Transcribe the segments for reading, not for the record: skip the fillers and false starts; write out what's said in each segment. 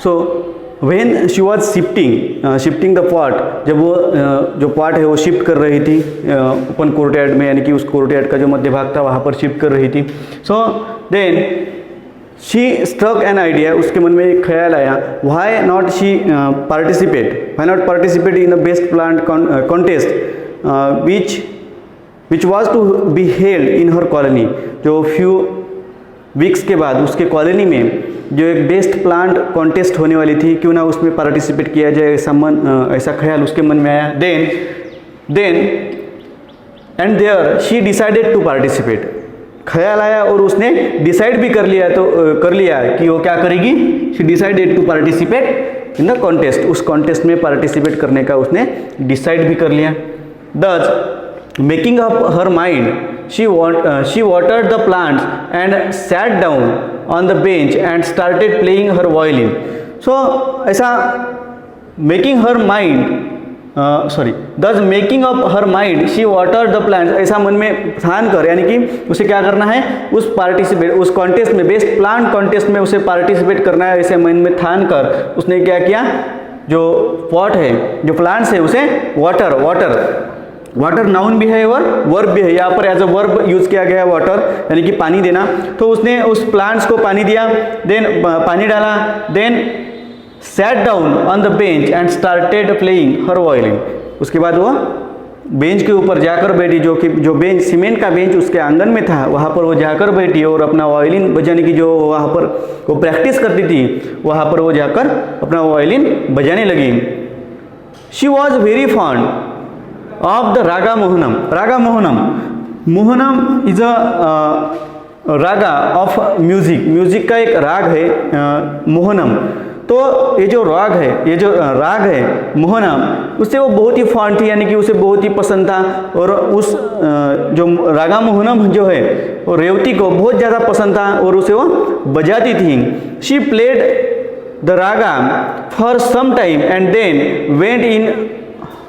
So when she was shifting the pot, जब वो जो पॉट है वो शिफ्ट कर रही थी ओपन कोर्टयार्ड में, यानी कि उस कोर्टयार्ड का जो मध्य भाग था वहाँ पर शिफ्ट कर रही थी. So then she struck an idea, उसके मन में एक ख्याल आया, why not participate in the best plant contest which was to be held in her colony. जो फ्यू वीक्स के बाद उसके कॉलोनी में जो एक बेस्ट प्लांट कॉन्टेस्ट होने वाली थी, क्यों ना उसमें पार्टिसिपेट किया जाए, ऐसा ख्याल उसके मन में आया. Then and there she decided to participate. ख्याल आया और उसने डिसाइड भी कर लिया कि वो क्या करेगी. She decided to participate in the contest. उस कॉन्टेस्ट में पार्टिसिपेट करने का उसने डिसाइड भी कर लिया. Thus, making up her mind, she watered the plants and sat down on the bench and started playing her violin. So, ऐसा making up her mind, she watered the plants. ऐसा मन में ठान कर, यानी कि उसे क्या करना है, उस कॉन्टेस्ट में, बेस्ट प्लांट कॉन्टेस्ट में उसे पार्टिसिपेट करना है. ऐसे मन में ठान कर उसने क्या किया, जो पॉट है, जो प्लांट्स है, उसे वाटर नाउन भी है और वर्ब भी है. यहाँ पर एज अ वर्ब यूज किया गया है वाटर, यानी कि पानी देना. तो उसने उस प्लांट्स को पानी दिया, देन पानी डाला, then sat down on the bench and started playing her violin. उसके बाद वो बेंच के ऊपर जाकर बैठी, जो बेंच सीमेंट का बेंच उसके आंगन में था, वहाँ पर वो जाकर बैठी और अपना वायलिन बजाने की जो वहाँ पर वो प्रैक्टिस करती थी, वहाँ पर वो जाकर अपना वायलिन बजाने लगी. She was very fond of the Raga Mohanam. Mohanam is a Raga of music का एक राग है मोहनम. तो ये जो राग है मोहनम, उससे वो बहुत ही फॉन्ड थी, यानी कि उसे बहुत ही पसंद था. और उस जो रागा मोहनम जो है वो रेवती को बहुत ज़्यादा पसंद था और उसे वो बजाती थी. She played the raga for some time and then went in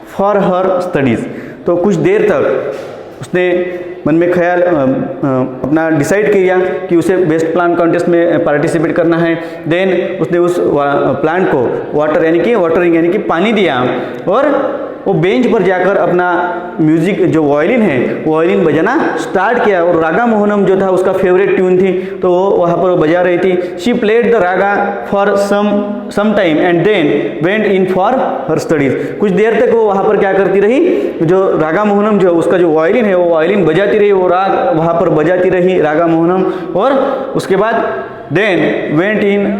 for her studies. तो कुछ देर तक उसने मन में ख्याल अपना डिसाइड किया कि उसे बेस्ट प्लांट कॉन्टेस्ट में पार्टिसिपेट करना है. देन उसने उस प्लांट को वाटरिंग यानी कि पानी दिया और वो बेंच पर जाकर अपना म्यूजिक जो वायलिन है वो वायलिन बजाना स्टार्ट किया. और रागा मोहनम जो था उसका फेवरेट ट्यून थी, तो वो वहाँ पर वो बजा रही थी. She played the raga for some time and then went in for her studies. कुछ देर तक वो वहाँ पर क्या करती रही, जो रागा मोहनम जो उसका जो वायलिन है वो वायलिन बजाती रही, वो राग वहाँ पर बजाती रही रागा मोहनम. और उसके बाद then went in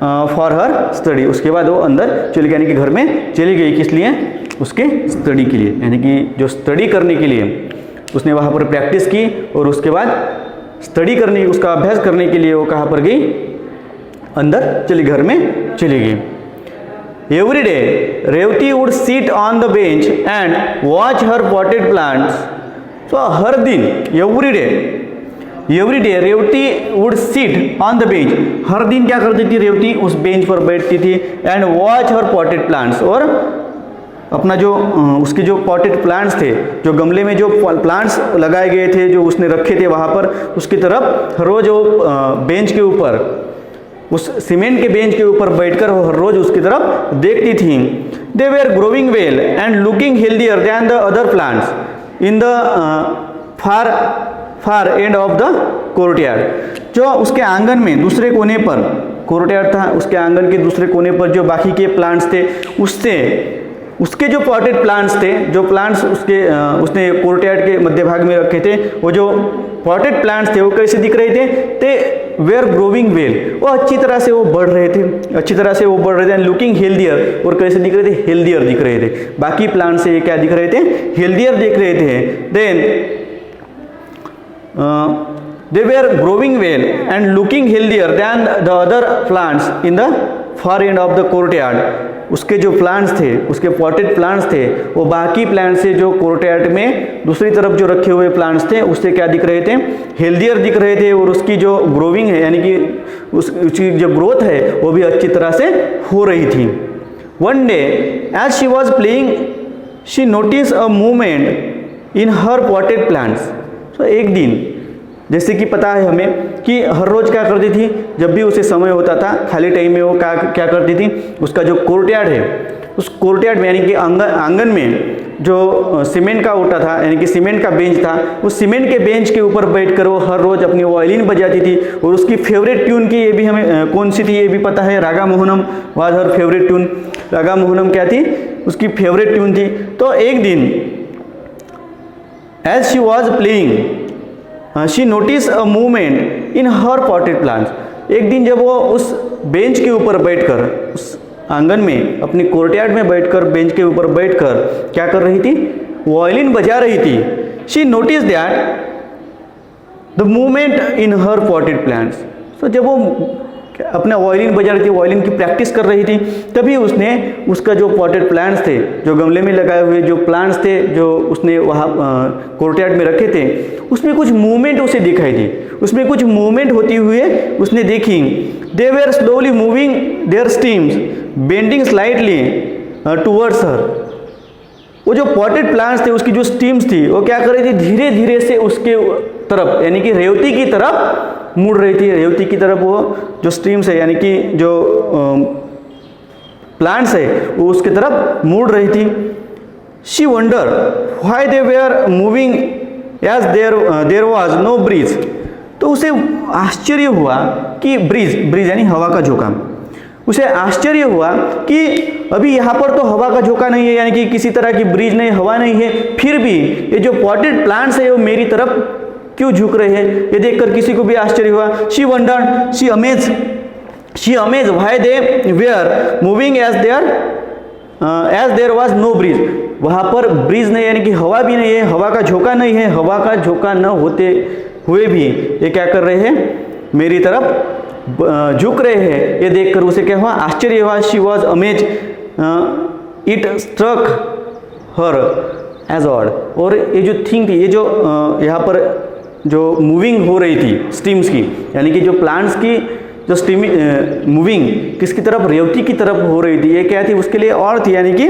for her study. उसके बाद वो अंदर चली गई, यानी कि घर में चली गई. किस लिए, उसके स्टडी के लिए, यानी कि जो स्टडी करने के लिए उसने वहाँ पर प्रैक्टिस की. और उसके बाद स्टडी करने, उसका अभ्यास करने के लिए वो कहाँ पर गई, अंदर घर में चली गई. Every day Revathi would sit on the bench and watch her potted plants. तो हर दिन every day Revathi would sit on the bench. हर दिन क्या करती थी रेवती, उस बेंच पर बैठती थी. And watch her potted plants, और अपना जो उसके जो पॉटेड प्लांट्स थे, जो गमले में जो प्लांट्स लगाए गए थे, जो उसने रखे थे वहाँ पर, उसकी तरफ हर रोज वो बेंच के ऊपर, उस सीमेंट के बेंच के ऊपर बैठकर हर रोज उसकी तरफ देखती थी. They were growing well and looking healthier than the other plants in the far end of the courtyard. जो उसके आंगन में दूसरे कोने पर कोर्टयार्ड था, उसके आंगन के दूसरे कोने पर जो बाकी के प्लांट्स थे, उसके जो पॉटेड प्लांट्स थे, जो प्लांट्स उसने कोर्टयार्ड के मध्य भाग में रखे थे, वो जो पॉटेड प्लांट्स थे वो कैसे दिख रहे थे वेयर ग्रोविंग वेल. वो अच्छी तरह से वो बढ़ रहे थे एंड लुकिंग हेल्दियर. और कैसे दिख रहे थे, हेल्दियर दिख रहे थे. बाकी प्लांट से ये क्या दिख रहे थे, हेल्दियर दिख रहे थे. Then they were growing well and looking healthier than the other plants in the far end of the courtyard. उसके जो प्लांट्स थे, उसके पॉटेड प्लांट्स थे, वो बाकी प्लांट्स से जो कोर्टयार्ड में दूसरी तरफ जो रखे हुए प्लांट्स थे उससे क्या दिख रहे थे, हेल्दियर दिख रहे थे. और उसकी जो ग्रोविंग है, यानी कि उसकी जो ग्रोथ है वो भी अच्छी तरह से हो रही थी. One day as she was playing she notice a movement in her potted plants. तो एक दिन जैसे कि पता है हमें कि हर रोज़ क्या करती थी, जब भी उसे समय होता था खाली टाइम में वो क्या करती थी, उसका जो कोर्टयार्ड है उस कोर्टयार्ड में यानी कि आंगन में जो सीमेंट का ओटा था यानी कि सीमेंट का बेंच था, उस सीमेंट के बेंच के ऊपर बैठकर वो हर रोज़ अपनी वायलिन बजाती थी। और उसकी फेवरेट ट्यून की ये भी हमें कौन सी थी ये भी पता है, raga Mohanam was her favourite tune. Raga Mohanam क्या थी, उसकी फेवरेट ट्यून थी। तो एक दिन as she was playing she notice a movement in her potted plants. एक दिन जब वो उस बेंच के ऊपर बैठकर उस आंगन में अपनी कोर्टयार्ड में बैठकर बेंच के ऊपर बैठकर क्या कर रही थी, वायलिन बजा रही थी। She notice that the movement in her potted plants. तो जब वो अपना वायलिन बजा रही थी, वायलिन की प्रैक्टिस कर रही थी, तभी उसने उसका जो पॉटेड प्लांट्स थे, जो गमले में लगाए हुए जो प्लांट्स थे जो उसने वहाँ कोर्टयार्ड में रखे थे, उसमें कुछ मूवमेंट उसे दिखाई दी। उसमें कुछ मूवमेंट होती हुए उसने देखी। They were slowly moving their stems bending slightly towards her. वो जो पॉटेड प्लांट्स थे उसकी जो स्टीम्स थी वो क्या कर रही थी, धीरे धीरे से उसके तरफ यानी कि रेवती की तरफ मुड़ रही थी। रेवती की तरफ वो जो स्ट्रीम्स है यानी कि जो प्लांट्स है वो उसके तरफ मुड़ रही थी। She wonder why they were moving as there was no breeze. तो उसे आश्चर्य हुआ कि ब्रीज यानी हवा का झोंका। उसे आश्चर्य हुआ कि अभी यहाँ पर तो हवा का झोंका नहीं है, यानी कि किसी तरह की ब्रीज नहीं, हवा नहीं है, फिर भी ये जो पॉटेड प्लांट्स है वो मेरी तरफ क्यों झुक रहे हैं, ये देखकर किसी को भी आश्चर्य हुआ। She wondered, she amaze why they were moving as there was no breeze. वहाँ पर ब्रीज नहीं यानी कि हवा भी नहीं है, हवा का झोंका नहीं है। हवा का झोंका न होते हुए भी ये क्या कर रहे हैं, मेरी तरफ झुक रहे हैं। ये देखकर उसे क्या हुआ, आश्चर्य हुआ। She was amaze, it struck her as odd. और ये जो थिंग थी, ये जो यहाँ पर जो मूविंग हो रही थी स्टीम्स की, यानी कि जो प्लांट्स की जो स्टीमिंग मूविंग किसकी तरफ, रेवती की तरफ हो रही थी, ये क्या थी उसके लिए और थी, यानी कि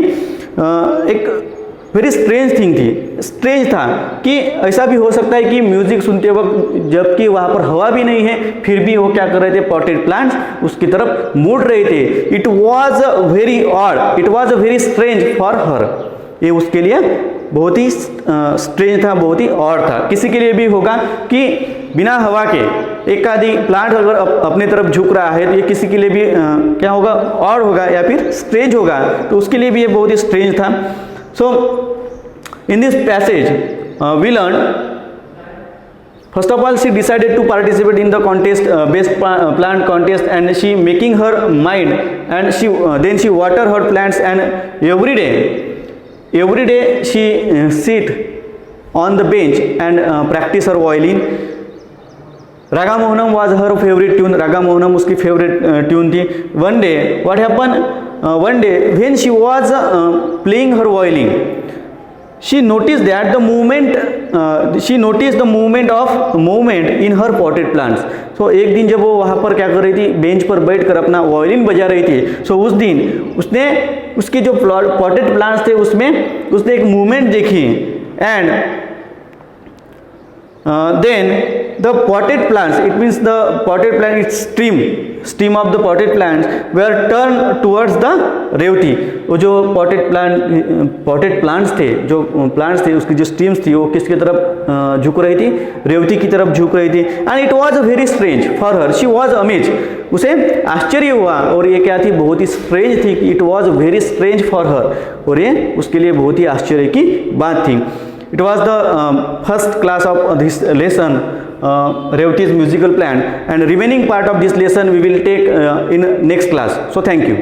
एक वेरी स्ट्रेंज थिंग थी। स्ट्रेंज था कि ऐसा भी हो सकता है कि म्यूजिक सुनते वक्त जबकि वहाँ पर हवा भी नहीं है फिर भी वो क्या कर रहे थे, पॉटेड प्लांट्स उसकी तरफ मुड़ रहे थे। It was very odd, it was very strange for her. ये उसके लिए बहुत ही स्ट्रेंज था, बहुत ही ऑड था। किसी के लिए भी होगा कि बिना हवा के एक आदि प्लांट अगर अपने तरफ झुक रहा है तो ये किसी के लिए भी क्या होगा, ऑड होगा या फिर स्ट्रेंज होगा। तो उसके लिए भी ये बहुत ही स्ट्रेंज था। So, in this passage, we learned, first of all, she decided to participate in the contest, best plant contest, and she making her mind, and then she water her plants, and every day she sit on the bench and practice her violin. Raga Mohanam was her favorite tune. रागा मोहनम उसकी favorite tune थी. One day, what happened? One day when she was playing her violin, she noticed that the movement in her potted plants. So एक दिन जब वो वहाँ पर क्या कर रही थी, बेंच पर बैठकर अपना वायलिन बजा रही थी, so उस दिन उसने उसके जो पॉटेड प्लांट्स थे उसमें उसने एक मूवमेंट देखी। And then the potted plants, it means the potted plant, its stem of the potted plants were turned towards the Revathi. वो जो पॉटेड प्लांट्स थे, जो प्लांट्स थे उसकी जो स्टीम्स थी वो किसकी तरफ झुक रही थी, रेवती की तरफ झुक रही थी। And it was very strange for her, she was amaze, उसे आश्चर्य हुआ। और ये क्या थी, बहुत ही स्ट्रेंज थी। It was very strange for her, और ये उसके लिए बहुत ही आश्चर्य की बात थी। It was the first class of this lesson, Revati's musical plant, and remaining part of this lesson we will take in next class. So thank you.